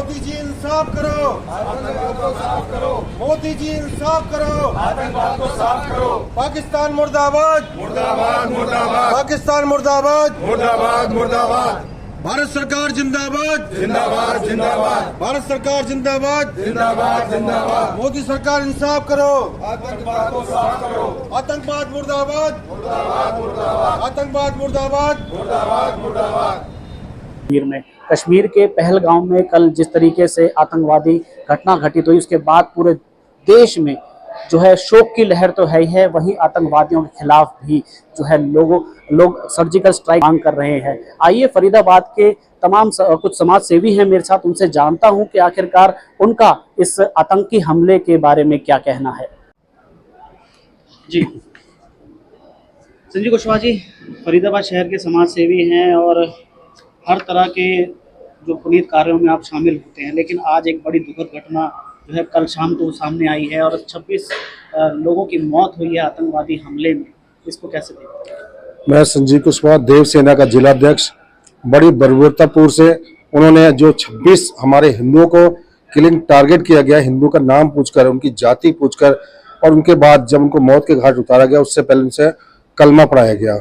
मोदी जी इंसाफ करो, आतंकवाद को साफ करो, मोदी जी इंसाफ करो, आतंकवाद को साफ करो। पाकिस्तान मुर्दाबाद, मुर्दाबाद मुर्दाबाद पाकिस्तान मुर्दाबाद, मुर्दाबाद मुर्दाबाद। भारत सरकार जिंदाबाद, जिंदाबाद जिंदाबाद भारत सरकार जिंदाबाद, जिंदाबाद जिंदाबाद। मोदी सरकार इंसाफ करो, आतंकवाद को साफ करो, आतंकवाद मुर्दाबाद, मुर्दाबाद मुर्दाबाद, आतंकवाद मुर्दाबाद। मुर्दाबाद मुर्दाबाद। कश्मीर के पहलगाम में कल जिस तरीके से आतंकवादी घटना घटित हुई, उसके बाद पूरे देश में जो है शोक की लहर तो है ही है, वहीं आतंकवादियों के खिलाफ भी जो है लोग सर्जिकल स्ट्राइक मांग कर रहे हैं। आइए फरीदाबाद के तमाम कुछ समाज सेवी हैं मेरे साथ, उनसे जानता हूं कि आखिरकार उनका इस आतंकी हमले के बारे में क्या कहना है। जी संजीव कुशवाहा जी, फरीदाबाद शहर के समाज सेवी हैं और हर तरह के जो पुनीत कार्यों में आप शामिल होते हैं, लेकिन आज एक बड़ी दुखद घटना जो है कल शाम को सामने आई है और 26 लोगों की मौत हुई है आतंकवादी हमले में। इसको कैसे देखते हैं? मैं संजीव कुशवाहा, देव सेना का जिलाध्यक्ष। बड़ी बर्बरतापूर्व से उन्होंने जो 26 हमारे हिंदुओं को किलिंग टारगेट किया गया, हिंदू का नाम पूछकर, उनकी जाति पूछकर, और उनके बाद जब उनको मौत के घाट उतारा गया उससे पहले उनसे कलमा पढ़ाया गया।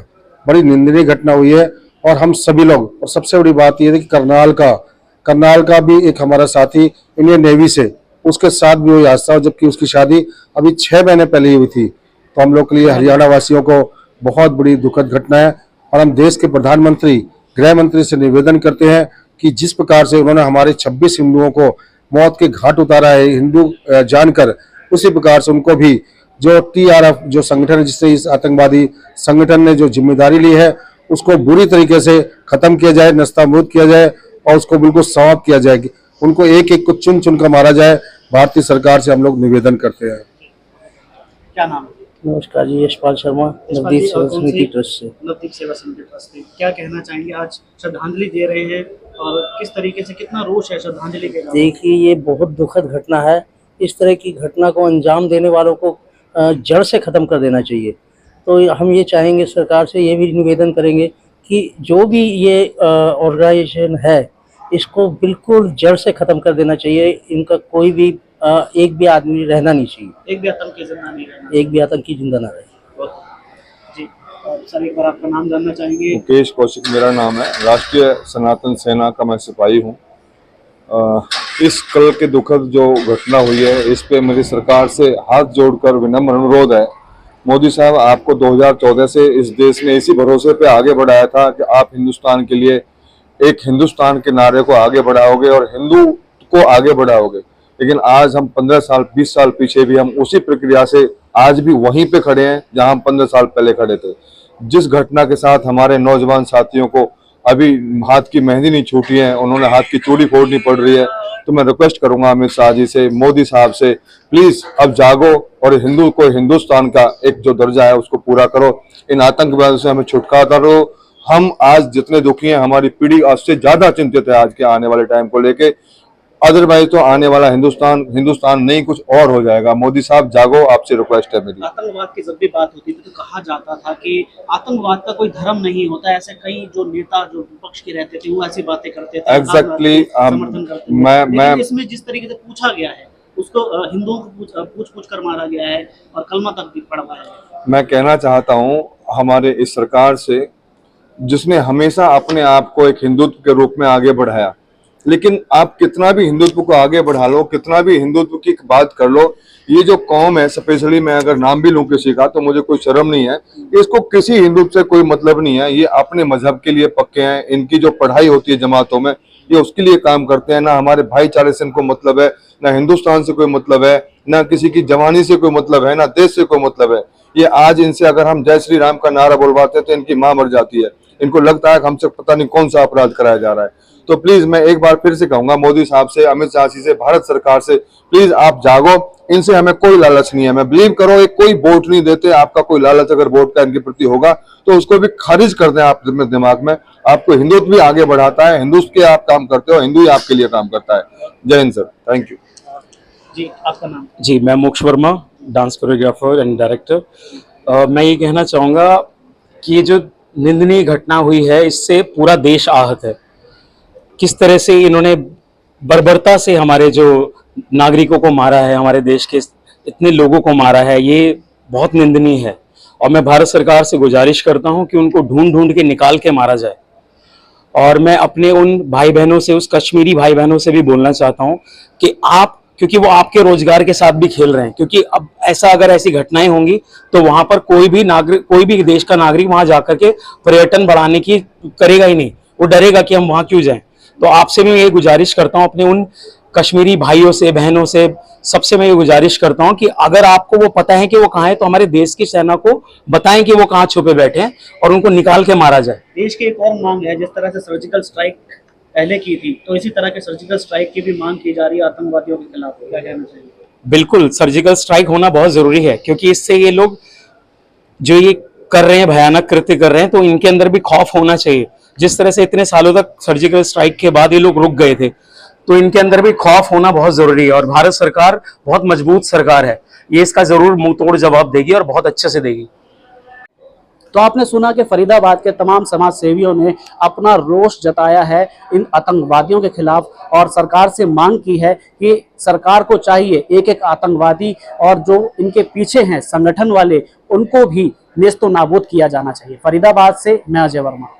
बड़ी निंदनीय घटना हुई है और हम सभी लोग, और सबसे बड़ी बात यह है कि करनाल का भी एक हमारा साथी इंडियन नेवी से, उसके साथ भी वही हादसा हो, जबकि उसकी शादी अभी 6 महीने पहले ही हुई थी। तो हम लोग के लिए, हरियाणा वासियों को बहुत बड़ी दुखद घटना है और हम देश के प्रधानमंत्री, गृह मंत्री से निवेदन करते हैं कि जिस प्रकार से उन्होंने हमारे 26 हिंदुओं को मौत के घाट उतारा है हिंदू जानकर, उसी प्रकार से उनको भी जो TRF जो संगठन है, जिससे इस आतंकवादी संगठन ने जो जिम्मेदारी ली है, उसको बुरी तरीके से खत्म किया जाए, नस्तानाबूद किया जाए और उसको बिल्कुल समाप्त किया जाए। उनको एक एक को चुन चुन कर मारा जाए। भारतीय सरकार से हम लोग निवेदन करते हैं। क्या नाम है? नमस्कार जी, यशपाल शर्मा, नवदीप सेवा समिति ट्रस्ट से। नवदीप सेवा समिति ट्रस्ट से क्या कहना चाहेंगे? आज श्रद्धांजलि दे रहे हैं और किस तरीके से, कितना रोष है श्रद्धांजलि के? देखिए, ये बहुत दुखद घटना है। इस तरह की घटना को अंजाम देने वालों को जड़ से ख़त्म कर देना चाहिए। तो हम ये चाहेंगे, सरकार से ये भी निवेदन करेंगे कि जो भी ये ऑर्गेनाइजेशन है, इसको बिल्कुल जड़ से ख़त्म कर देना चाहिए। इनका कोई भी एक भी आदमी रहना नहीं चाहिए, एक भी आतंकी जिंदा नहीं रहना, एक भी आतंकी जिंदा ना रहे। जी सर, एक बार आपका नाम जानना चाहेंगे? मुकेश कौशिक मेरा नाम है, राष्ट्रीय सनातन सेना का मैं सिपाही हूँ। इस कल के दुखद जो घटना हुई है, इस पे मेरी सरकार से हाथ जोड़कर विनम्र अनुरोध है। मोदी साहब, आपको 2014 से इस देश ने इसी भरोसे पे आगे बढ़ाया था कि आप हिंदुस्तान के लिए एक हिंदुस्तान के नारे को आगे बढ़ाओगे और हिंदू को आगे बढ़ाओगे, लेकिन आज हम 15 साल 20 साल पीछे भी हम उसी प्रक्रिया से आज भी वहीं पे खड़े हैं जहां हम 15 साल पहले खड़े थे। जिस घटना के साथ हमारे नौजवान साथियों को अभी हाथ की मेहंदी नहीं छूटी है, उन्होंने हाथ की चूड़ी फोड़नी पड़ रही है, तो मैं रिक्वेस्ट करूंगा अमित शाह जी से, मोदी साहब से, प्लीज अब जागो और हिंदू को हिंदुस्तान का एक जो दर्जा है उसको पूरा करो। इन आतंकवादियों से हमें छुटकारा दो। हम आज जितने दुखी हैं, हमारी पीढ़ी आज से ज्यादा चिंतित है आज के आने वाले टाइम को लेके। अदरवाइज तो आने वाला हिंदुस्तान नहीं कुछ और हो जाएगा। मोदी साहब जागो, आपसे रिक्वेस्ट है मेरी। आतंकवाद की जब भी बात होती थी तो कहा जाता था कि आतंकवाद का कोई धर्म नहीं होता। ऐसे कई जो नेता जो विपक्ष के रहते थे वो ऐसी बातें करते थे, एग्जैक्टली समर्थन करते थे। मैं इसमें जिस तरीके से पूछा गया है, उसको हिंदुओं को पूछ कर मारा गया है और कलमा तक भी पढ़वाया है। मैं कहना चाहता हूँ हमारे इस सरकार से, जिसने हमेशा अपने आप को एक हिंदुत्व के रूप में आगे बढ़ाया, लेकिन आप कितना भी हिंदुत्व को आगे बढ़ा लो, कितना भी हिंदुत्व की बात कर लो, ये जो कौम है, स्पेशली मैं अगर नाम भी लूं किसी का तो मुझे कोई शर्म नहीं है, इसको किसी हिंदुत्व से कोई मतलब नहीं है। ये अपने मजहब के लिए पक्के हैं। इनकी जो पढ़ाई होती है जमातों में, ये उसके लिए काम करते हैं। ना हमारे भाईचारे से इनको मतलब है, ना हिंदुस्तान से कोई मतलब है, ना किसी की जवानी से कोई मतलब है, ना देश से कोई मतलब है। ये आज इनसे अगर हम जय श्री राम का नारा बोलवाते हैं तो इनकी माँ मर जाती है। इनको लगता है कि हमसे पता नहीं कौन सा अपराध कराया जा रहा है। तो प्लीज मैं एक बार फिर से कहूंगा मोदी साहब से, अमित शाह जी से, भारत सरकार से, प्लीज आप जागो। इनसे हमें कोई लालच नहीं है। मैं बिलीव करो, एक कोई वोट नहीं देते। आपका कोई लालच अगर वोट का इनके प्रति होगा तो उसको भी खारिज कर दें आप अपने दिमाग में। आपको हिंदुत्व भी आगे बढ़ाता है, हिंदुत्व के आप काम करते हो, हिंदू ही आपके लिए काम करता है। जय हिंद सर, थैंक यू। जी आपका नाम? जी मैं मोक्ष Verma, dance choreographer and director. मैं ये कहना चाहूँगा कि ये जो निंदनीय घटना हुई है, इससे पूरा देश आहत है। किस तरह से इन्होंने बर्बरता से हमारे जो नागरिकों को मारा है, हमारे देश के इतने लोगों को मारा है, ये बहुत निंदनीय है। और मैं भारत सरकार से गुजारिश करता हूं कि उनको ढूंढ ढूंढ के निकाल के मारा जाए। और मैं अपने उन भाई बहनों से, उस कश्मीरी भाई बहनों से भी बोलना चाहता हूं कि आप, क्योंकि वो आपके रोजगार के साथ भी खेल रहे हैं, क्योंकि अब अगर ऐसी घटनाएं होंगी तो वहां पर कोई भी देश का नागरिक वहां जाकर के पर्यटन बढ़ाने की करेगा ही नहीं, वो डरेगा कि हम वहां क्यों जाएं। तो आपसे मैं ये गुजारिश करता हूं, अपने उन कश्मीरी भाइयों से, बहनों से, सबसे मैं ये गुजारिश करता हूं कि अगर आपको वो पता है कि वो कहाँ है, तो हमारे देश की सेना को बताएं कि वो कहाँ छुपे बैठे हैं और उनको निकाल के मारा जाए। देश की एक और मांग है, जिस तरह से सर्जिकल स्ट्राइक पहले की थी, तो इसी तरह के सर्जिकल स्ट्राइक की भी मांग की जा रही है आतंकवादियों के खिलाफ। क्या कहना चाहिए? बिल्कुल, सर्जिकल स्ट्राइक होना बहुत जरूरी है, क्योंकि इससे ये लोग जो ये कर रहे हैं, भयानक कृत्य कर रहे हैं, तो इनके अंदर भी खौफ होना चाहिए। जिस तरह से इतने सालों तक सर्जिकल स्ट्राइक के बाद ये लोग रुक गए थे, तो इनके अंदर भी खौफ होना बहुत जरूरी है। और भारत सरकार बहुत मजबूत सरकार है, ये इसका जरूर मुंह तोड़ जवाब देगी और बहुत अच्छे से देगी। तो आपने सुना कि फरीदाबाद के तमाम समाज सेवियों ने अपना रोष जताया है इन आतंकवादियों के खिलाफ और सरकार से मांग की है कि सरकार को चाहिए एक एक आतंकवादी और जो इनके पीछे हैं संगठन वाले, उनको भी नेस्तो नाबूद किया जाना चाहिए। फरीदाबाद से मैं अजय वर्मा।